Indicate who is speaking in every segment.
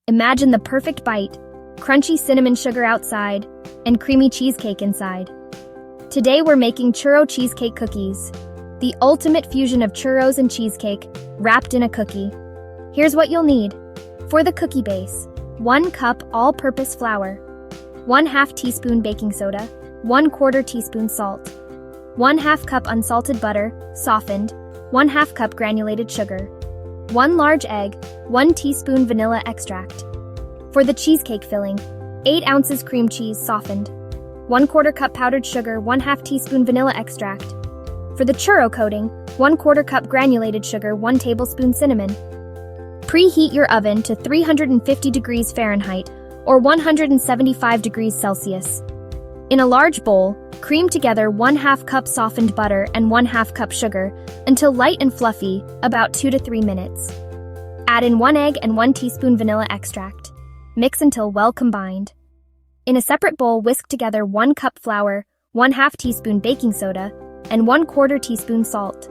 Speaker 1: Imagine the perfect bite, crunchy cinnamon sugar outside, and creamy cheesecake inside. Today we're making churro cheesecake cookies, the ultimate fusion of churros and cheesecake wrapped in a cookie. Here's what you'll need. For the cookie base, 1 cup all-purpose flour, 1/2 teaspoon baking soda, 1/4 teaspoon salt, 1/2 cup unsalted butter, softened, 1/2 cup granulated sugar, 1 large egg, 1 teaspoon vanilla extract. For the cheesecake filling, 8 ounces cream cheese softened, 1/4 cup powdered sugar, 1/2 teaspoon vanilla extract. For the churro coating, 1/4 cup granulated sugar, 1 tablespoon cinnamon. Preheat your oven to 350 degrees Fahrenheit or 175 degrees Celsius. In a large bowl, cream together 1/2 cup softened butter and 1/2 cup sugar until light and fluffy, about 2 to 3 minutes. Add in 1 egg and 1 teaspoon vanilla extract. Mix until well combined. In a separate bowl, whisk together 1 cup flour, 1/2 teaspoon baking soda, and 1/4 teaspoon salt.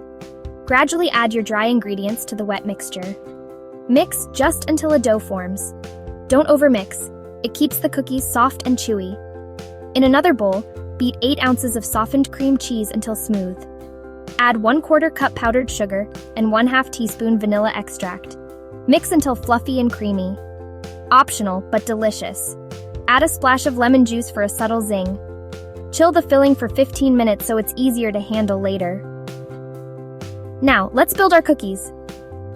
Speaker 1: Gradually add your dry ingredients to the wet mixture. Mix just until a dough forms. Don't overmix. It keeps the cookies soft and chewy. In another bowl, beat 8 ounces of softened cream cheese until smooth. Add 1/4 cup powdered sugar and 1/2 teaspoon vanilla extract. Mix until fluffy and creamy. Optional, but delicious. Add a splash of lemon juice for a subtle zing. Chill the filling for 15 minutes so it's easier to handle later. Now, let's build our cookies.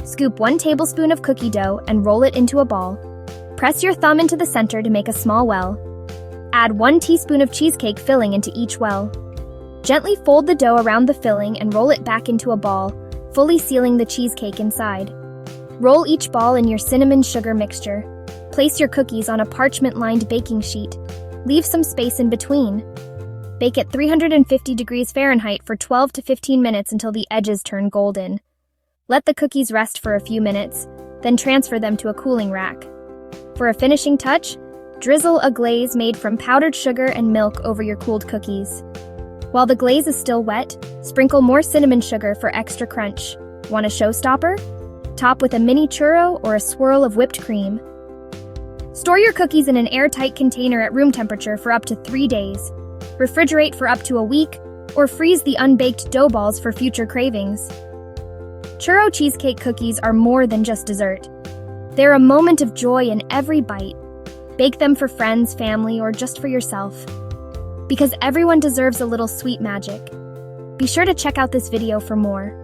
Speaker 1: Scoop 1 tablespoon of cookie dough and roll it into a ball. Press your thumb into the center to make a small well. Add 1 teaspoon of cheesecake filling into each well. Gently fold the dough around the filling and roll it back into a ball, fully sealing the cheesecake inside. Roll each ball in your cinnamon sugar mixture. Place your cookies on a parchment-lined baking sheet. Leave some space in between. Bake at 350 degrees Fahrenheit for 12 to 15 minutes until the edges turn golden. Let the cookies rest for a few minutes, then transfer them to a cooling rack. For a finishing touch, drizzle a glaze made from powdered sugar and milk over your cooled cookies. While the glaze is still wet, sprinkle more cinnamon sugar for extra crunch. Want a showstopper? Top with a mini churro or a swirl of whipped cream. Store your cookies in an airtight container at room temperature for up to 3 days. Refrigerate for up to a week, or freeze the unbaked dough balls for future cravings. Churro cheesecake cookies are more than just dessert. They're a moment of joy in every bite. Bake them for friends, family, or just for yourself. Because everyone deserves a little sweet magic. Be sure to check out this video for more.